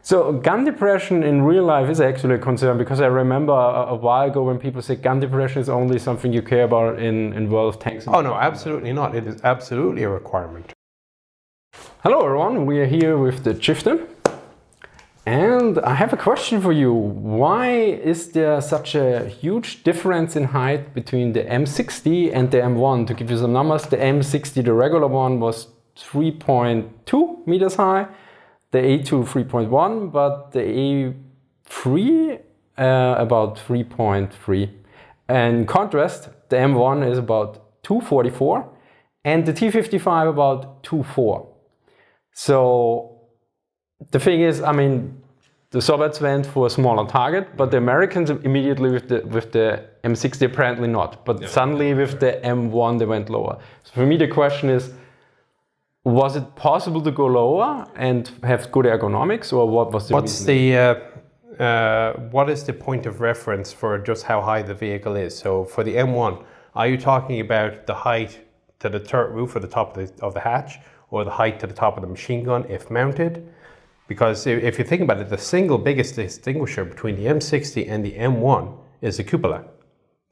So gun depression in real life is actually a concern, because I remember a while ago when people said gun depression is only something you care about in World of Tanks. Oh no, absolutely not. It is absolutely a requirement. Hello everyone, we are here with the Chieftain. And I have a question for you. Why is there such a huge difference in height between the M60 and the M1? To give you some numbers, the M60, the regular one, was 3.2 meters high, the A2 3.1, but the A3 about 3.3. In contrast, the M1 is about 244 and the T55 about 2.4. So the thing is, I mean, the Soviets went for a smaller target, but the Americans immediately with the M60 apparently not. But suddenly with the M1 they went lower. So for me the question is, was it possible to go lower and have good ergonomics, or what was the reason? What is the point of reference for just how high the vehicle is? So for the M1, are you talking about the height to the turret roof or the top of the hatch, or the height to the top of the machine gun if mounted? Because if you think about it, the single biggest distinguisher between the M60 and the M1 is the cupola.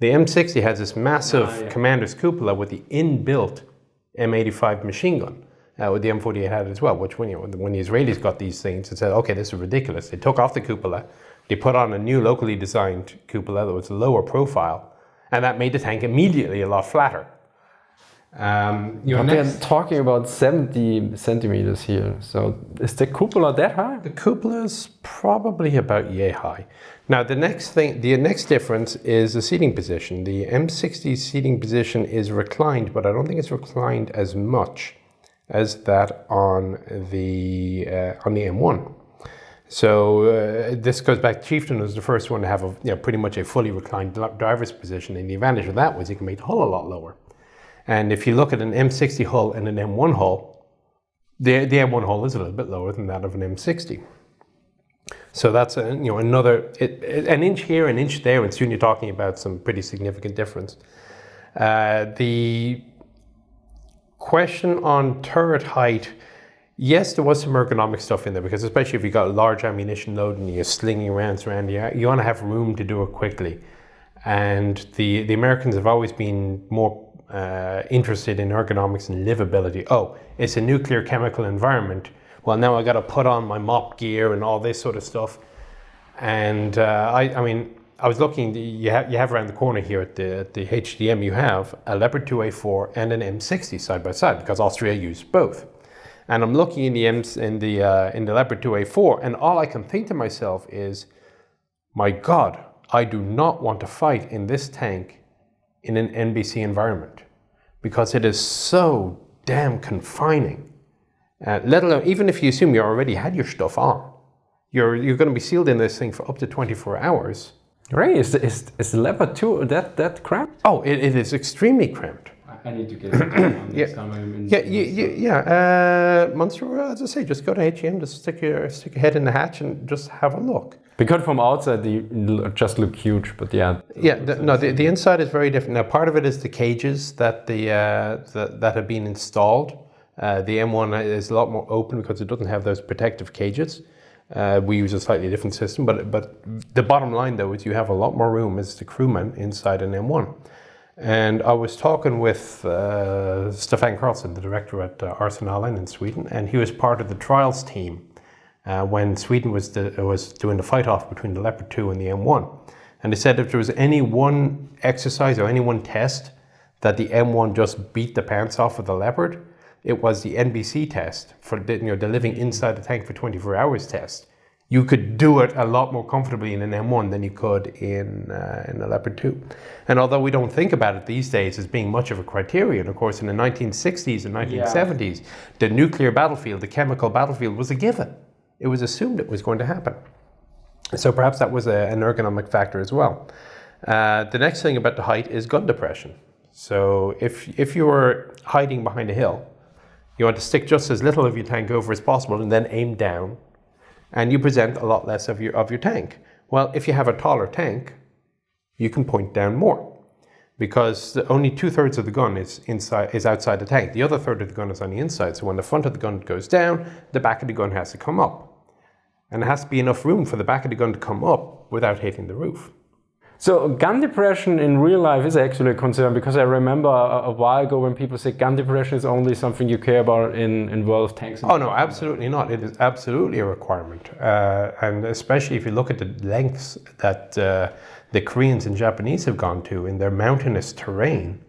The M60 has this massive commander's cupola with the inbuilt M85 machine gun, with the M48 had it as well, which when the Israelis got these things and said, okay, this is ridiculous. They took off the cupola, they put on a new locally designed cupola that was lower profile, and that made the tank immediately a lot flatter. They're talking about 70 centimeters here. So is the cupola that high? The cupola is probably about yay high. Now the next difference is the seating position. The M60 seating position is reclined, but I don't think it's reclined as much as that on the M1. So this goes back. Chieftain was the first one to have pretty much a fully reclined driver's position, and the advantage of that was you can make the hull a lot lower. And if you look at an M60 hull and an M1 hull, the M1 hull is a little bit lower than that of an M60. So that's another an inch here, an inch there, and soon you're talking about some pretty significant difference. The question on turret height, yes, there was some ergonomic stuff in there, because especially if you got a large ammunition load and you're slinging around you want to have room to do it quickly. And the Americans have always been more interested in ergonomics and livability. Oh, it's a nuclear chemical environment. Well, now I got to put on my mop gear and all this sort of stuff. And I was looking. You have around the corner here at the HDM. You have a Leopard 2A4 and an M60 side by side, because Austria used both. And I'm looking in the Leopard 2A4, and all I can think to myself is, my God, I do not want to fight in this tank in an NBC environment, because it is so damn confining. Let alone, even if you assume you already had your stuff on, you're going to be sealed in this thing for up to 24 hours. Right, is the Leopard 2 that cramped? Oh, it is extremely cramped. I need to get it on next time I'm in. Munster, as I say, just go to HM, just stick your head in the hatch and just have a look. Because from outside they just look huge, but the inside is very different. Now, part of it is the cages that that have been installed. The M1 is a lot more open because it doesn't have those protective cages. We use a slightly different system, but the bottom line though is you have a lot more room as the crewman inside an M1. And I was talking with Stefan Karlsson, the director at Arsenalen in Sweden, and he was part of the trials team when Sweden was doing the fight-off between the Leopard 2 and the M1. And they said if there was any one exercise or any one test that the M1 just beat the pants off of the Leopard, it was the NBC test for the living inside the tank for 24 hours test. You could do it a lot more comfortably in an M1 than you could in a Leopard 2. And although we don't think about it these days as being much of a criterion, of course, in the 1960s and 1970s, the nuclear battlefield, the chemical battlefield was a given. It was assumed it was going to happen. So perhaps that was an ergonomic factor as well. The next thing about the height is gun depression. So if you were hiding behind a hill, you want to stick just as little of your tank over as possible and then aim down, and you present a lot less of your tank. Well, if you have a taller tank, you can point down more, because only 2/3 of the gun is outside the tank. The other third of the gun is on the inside. So when the front of the gun goes down, the back of the gun has to come up. And there has to be enough room for the back of the gun to come up without hitting the roof. So gun depression in real life is actually a concern, because I remember a while ago when people say gun depression is only something you care about in World of Tanks. Oh no, absolutely not. It is absolutely a requirement. And especially if you look at the lengths that the Koreans and Japanese have gone to in their mountainous terrain,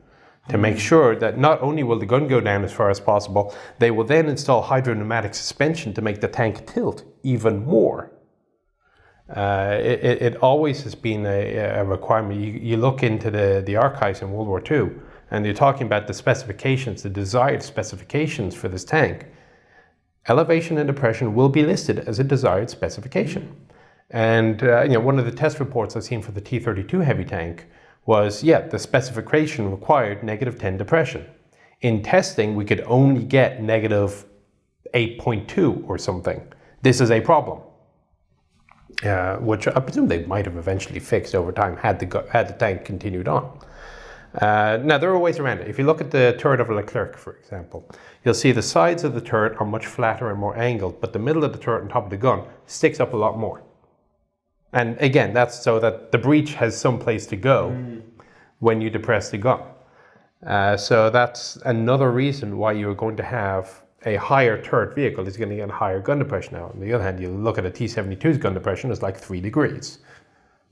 to make sure that not only will the gun go down as far as possible, they will then install hydropneumatic suspension to make the tank tilt even more. It always has been a requirement. You look into the archives in World War II, and you're talking about the specifications, the desired specifications for this tank. Elevation and depression will be listed as a desired specification. And one of the test reports I've seen for the T-32 heavy tank was, the specification required -10 depression. In testing, we could only get -8.2 or something. This is a problem, which I presume they might have eventually fixed over time had the tank continued on. Now, there are ways around it. If you look at the turret of a Leclerc, for example, you'll see the sides of the turret are much flatter and more angled, but the middle of the turret on top of the gun sticks up a lot more. And again, that's so that the breech has some place to go when you depress the gun. So that's another reason why you're going to have a higher turret vehicle is going to get a higher gun depression. Now, on the other hand, you look at a T-72's gun depression, it's like 3 degrees.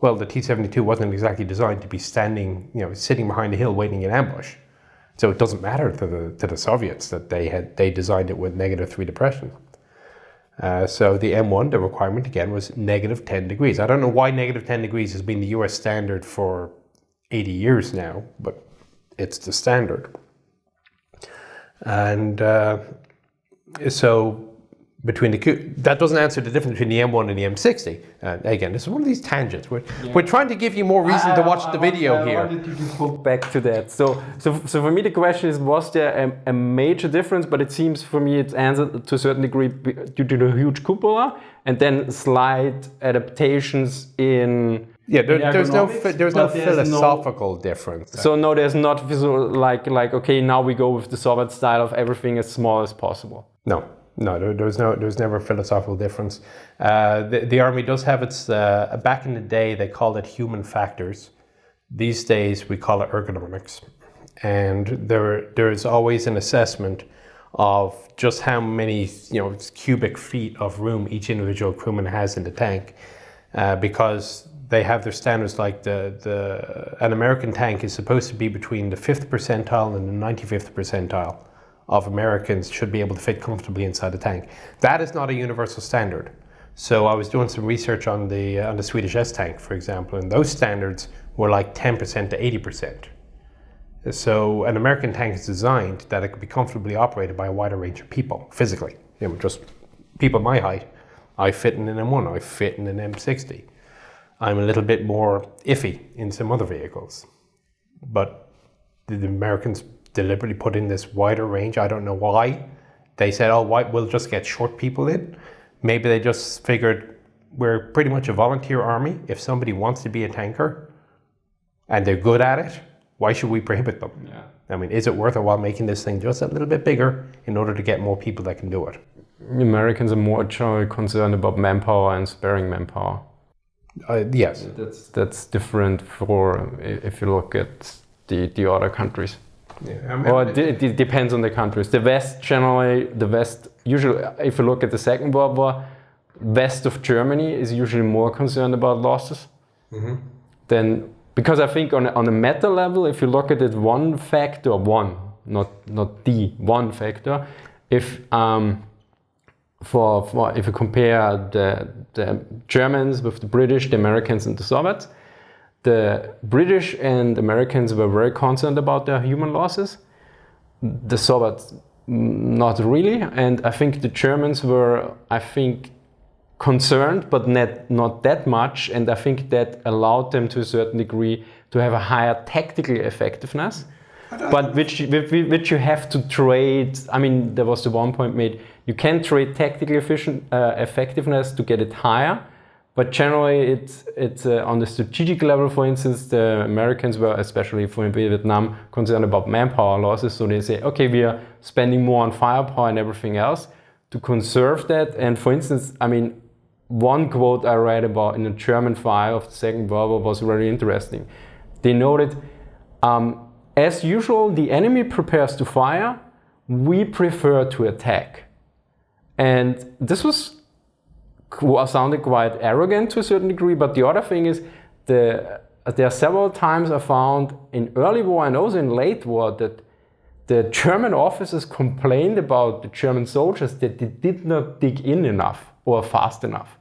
Well, the T-72 wasn't exactly designed to be sitting behind a hill waiting in ambush. So it doesn't matter to the Soviets that they designed it with -3 depression. So the M1, the requirement again was -10 degrees. I don't know why -10 degrees has been the US standard for 80 years now, but it's the standard. And so between that doesn't answer the difference between the M1 and the M60. Again, this is one of these tangents. We're trying to give you more reason to watch the video here. I wanted to go back to that. So for me, the question is, was there a major difference? But it seems for me it's answered to a certain degree due to the huge cupola, and then slight adaptations in. Yeah, there's no philosophical difference. So no, there's not like okay, now we go with the Soviet style of everything as small as possible. No, there's never a philosophical difference. The Army does have its, back in the day they called it human factors. These days we call it ergonomics. And there is always an assessment of just how many cubic feet of room each individual crewman has in the tank, because they have their standards. Like an American tank is supposed to be between the 5th percentile and the 95th percentile of Americans should be able to fit comfortably inside the tank. That is not a universal standard. So I was doing some research on the Swedish S-tank, for example, and those standards were like 10% to 80%. So an American tank is designed that it could be comfortably operated by a wider range of people, physically. Just people my height. I fit in an M1, I fit in an M60. I'm a little bit more iffy in some other vehicles. But the Americans deliberately put in this wider range. I don't know why. They said, we'll just get short people in. Maybe they just figured we're pretty much a volunteer army. If somebody wants to be a tanker and they're good at it, why should we prohibit them? Yeah. I mean, is it worth it while making this thing just a little bit bigger in order to get more people that can do it? Americans are more generally concerned about manpower and sparing manpower. Yes. That's different if you look at the other countries. Yeah, or it depends on the countries. The West usually, if you look at the Second World War, west of Germany is usually more concerned about losses. Then, because I think on a meta level, if you look at it, one factor, if if you compare the Germans with the British, the Americans and the Soviets, the British and Americans were very concerned about their human losses. The Soviets, not really. And I think the Germans were, concerned, but not that much. And I think that allowed them to a certain degree to have a higher tactical effectiveness, but which you have to trade. I mean, there was the one point made, you can trade tactical effectiveness to get it higher. But generally, it's on the strategic level. For instance, the Americans were, especially for Vietnam, concerned about manpower losses. So they say, okay, we are spending more on firepower and everything else to conserve that. And for instance, I mean, one quote I read about in the German fire of the Second World War was very interesting. They noted, as usual, the enemy prepares to fire, we prefer to attack. And this sounded quite arrogant to a certain degree, but the other thing is, there are several times I found in early war and also in late war that the German officers complained about the German soldiers that they did not dig in enough or fast enough.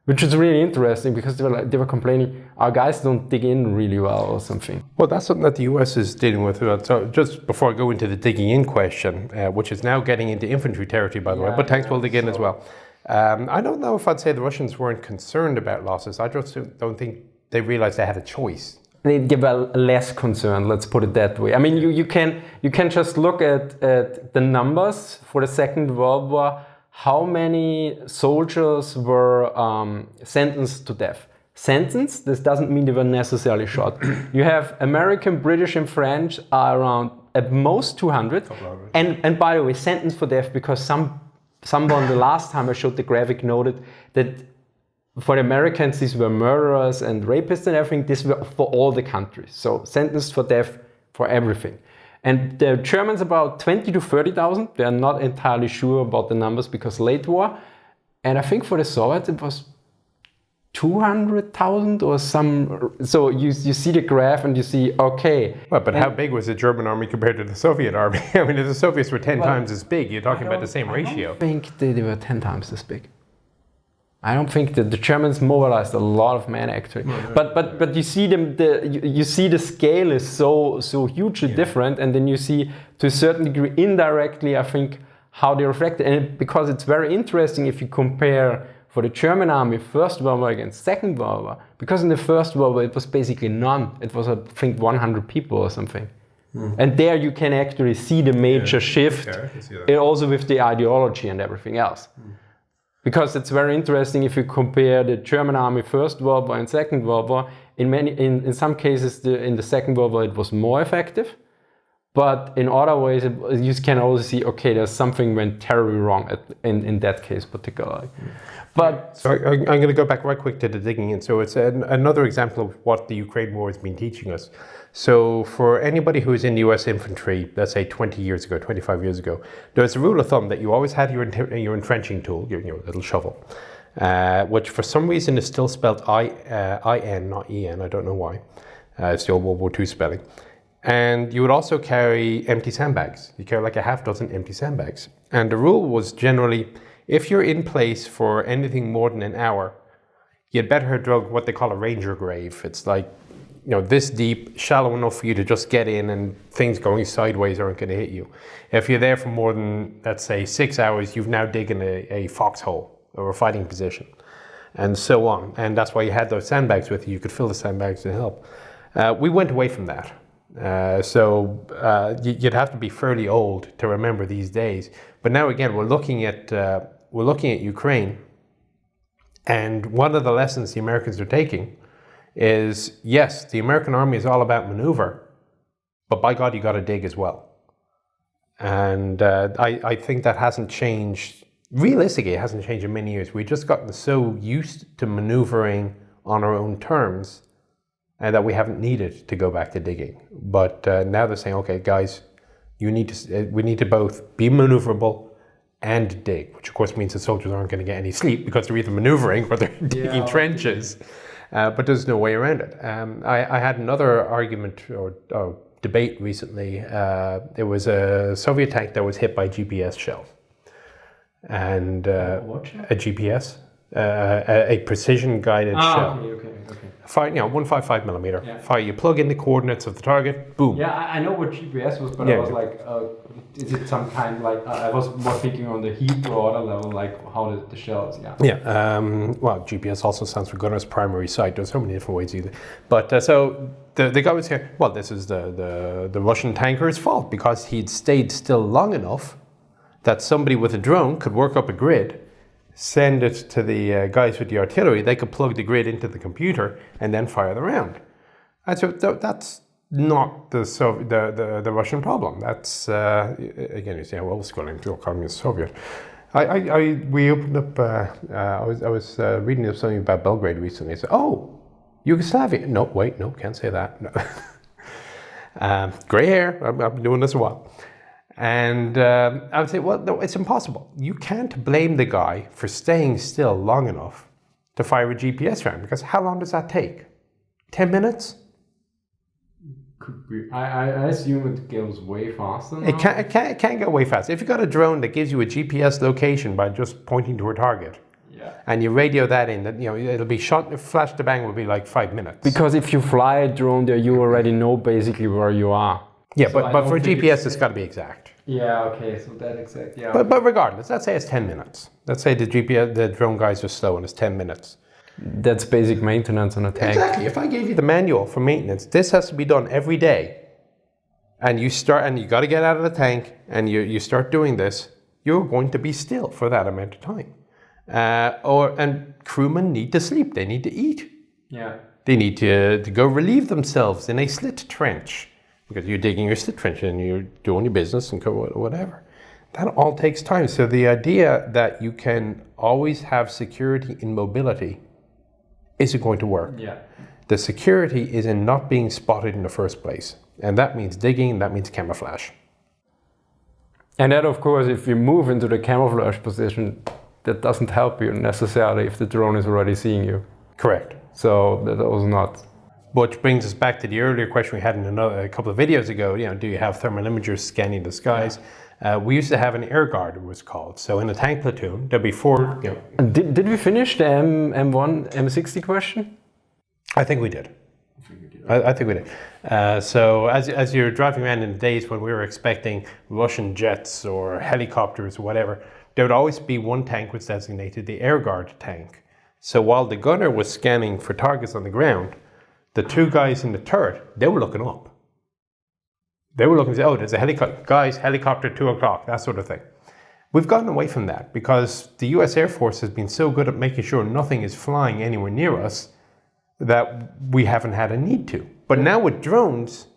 Which is really interesting because they were complaining, our guys don't dig in really well or something. Well, that's something that the US is dealing with. So just before I go into the digging in question, which is now getting into infantry territory, by the way, but tanks will dig in as well. I don't know if I'd say the Russians weren't concerned about losses. I just don't think they realized they had a choice. They were less concerned, let's put it that way. I mean, you can just look at the numbers for the Second World War. How many soldiers were sentenced to death? Sentenced, this doesn't mean they were necessarily shot. You have American, British and French are around at most 200. And by the way, sentenced for death because someone the last time I showed the graphic noted that for the Americans these were murderers and rapists and everything. This were for all the countries. So sentenced for death for everything. And the Germans about 20 to 30,000. They're not entirely sure about the numbers because late war. And I think for the Soviets it was 200,000 or some. So you see the graph and you see, okay. Well, but how big was the German army compared to the Soviet army? I mean, if the Soviets were 10 times as big, you're talking about the same ratio. I don't think they were 10 times as big. I don't think that the Germans mobilized a lot of men actually, but you see them. You see the scale is so hugely different, and then you see to a certain degree indirectly, I think, how they reflect it. And because it's very interesting if you compare for the German army First World War against Second World War, because in the First World War it was basically none. It was I think 100 people or something, and there you can actually see the major shift, and also with the ideology and everything else. Because it's very interesting if you compare the German army First World War and Second World War. In some cases, in the Second World War, it was more effective. But in other ways, you can also see, okay, there's something went terribly wrong in that case particularly. But so I'm going to go back right quick to the digging in. So it's another example of what the Ukraine war has been teaching us. So for anybody who is in the US infantry, let's say 20 years ago, 25 years ago, there's a rule of thumb that you always had your entrenching tool, your little shovel, which for some reason is still spelled I-N, not E-N, I don't know why. It's the old World War II spelling. And you would also carry empty sandbags. You carry like a half dozen empty sandbags. And the rule was generally, if you're in place for anything more than an hour, you'd better have dug what they call a ranger grave. It's like, this deep, shallow enough for you to just get in and things going sideways aren't going to hit you. If you're there for more than, let's say, 6 hours, you've now digged a foxhole or a fighting position and so on. And that's why you had those sandbags with you. You could fill the sandbags to help. We went away from that. So you'd have to be fairly old to remember these days. But now again, we're looking at Ukraine. And one of the lessons the Americans are taking is, yes, the American army is all about maneuver, but by God, you got to dig as well. And I think that hasn't changed. Realistically, it hasn't changed in many years. We've just gotten so used to maneuvering on our own terms that we haven't needed to go back to digging. But now they're saying, okay, guys, we need to both be maneuverable and dig, which of course means the soldiers aren't going to get any sleep because they're either maneuvering or they're digging trenches. But there's no way around it. I had another argument or debate recently. There was a Soviet tank that was hit by GPS shells. And a GPS, a precision-guided shell. Okay. Fire, 155 millimeter. Yeah. Fire. You plug in the coordinates of the target. Boom. Yeah, I know what GPS was, but I was like, is it some kind like I was more thinking on the heat or other level, like how the shells. Well, GPS also stands for gunner's primary sight. There's so many different ways either. But so the guy was here. Well, this is the Russian tanker's fault because he'd stayed still long enough that somebody with a drone could work up a grid, send it to the guys with the artillery. They could plug the grid into the computer and then fire the round. And so that's not the Russian problem. That's again, you say, well, it's going to call me a Soviet. We opened up. I was reading up something about Belgrade recently. So, oh, Yugoslavia. No, wait, no, can't say that. No. Gray hair. I've been doing this a while. And I would say, well, no, it's impossible. You can't blame the guy for staying still long enough to fire a GPS round, because how long does that take? 10 minutes? Could be. I assume it goes way faster now. It can't go way fast. If you've got a drone that gives you a GPS location by just pointing to a target, and you radio that in, that it'll be shot. Flash to bang will be like 5 minutes. Because if you fly a drone there, you already know basically where you are. Yeah, so but for GPS, it's got to be exact. Yeah. Okay. So that exact. Yeah. But regardless, let's say it's 10 minutes. Let's say the drone guys are slow and it's 10 minutes. That's basic maintenance on a tank. Exactly. If I gave you the manual for maintenance, this has to be done every day, and you got to get out of the tank, and you start doing this, you're going to be still for that amount of time. And crewmen need to sleep. They need to eat. Yeah. They need to go relieve themselves in a slit trench, because you're digging your slit trench and you're doing your business and whatever. That all takes time. So the idea that you can always have security in mobility isn't going to work. Yeah. The security is in not being spotted in the first place. And that means digging, that means camouflage. And that, of course, if you move into the camouflage position, that doesn't help you necessarily if the drone is already seeing you. Correct. So that was not. Which brings us back to the earlier question we had in a couple of videos ago. Do you have thermal imagers scanning the skies? We used to have an air guard, it was called. So in a tank platoon, there'd be four. Did we finish the M1 M60 question? I think we did. I think we did. So as you're driving around in the days when we were expecting Russian jets or helicopters or whatever, there would always be one tank which was designated the air guard tank. So while the gunner was scanning for targets on the ground, the two guys in the turret, they were looking up. They were looking and say, oh, there's a helicopter, guys, helicopter 2 o'clock, that sort of thing. We've gotten away from that because the US Air Force has been so good at making sure nothing is flying anywhere near us that we haven't had a need to. But now with drones,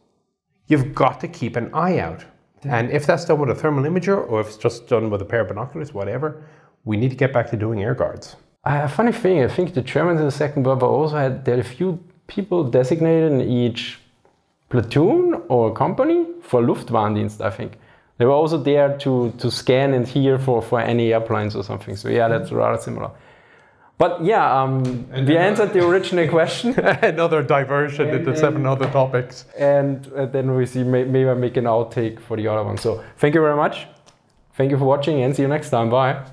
you've got to keep an eye out. And if that's done with a thermal imager or if it's just done with a pair of binoculars, whatever, we need to get back to doing air guards. A funny thing, I think the Germans in the Second World War also had a few people designated in each platoon or company for Luftwarndienst, I think. They were also there to scan and hear for any airplanes or something. So yeah, that's rather similar. But yeah, we answered the original question. Another diversion into 7 other topics. And then we see, maybe I make an outtake for the other one. So thank you very much. Thank you for watching and see you next time. Bye.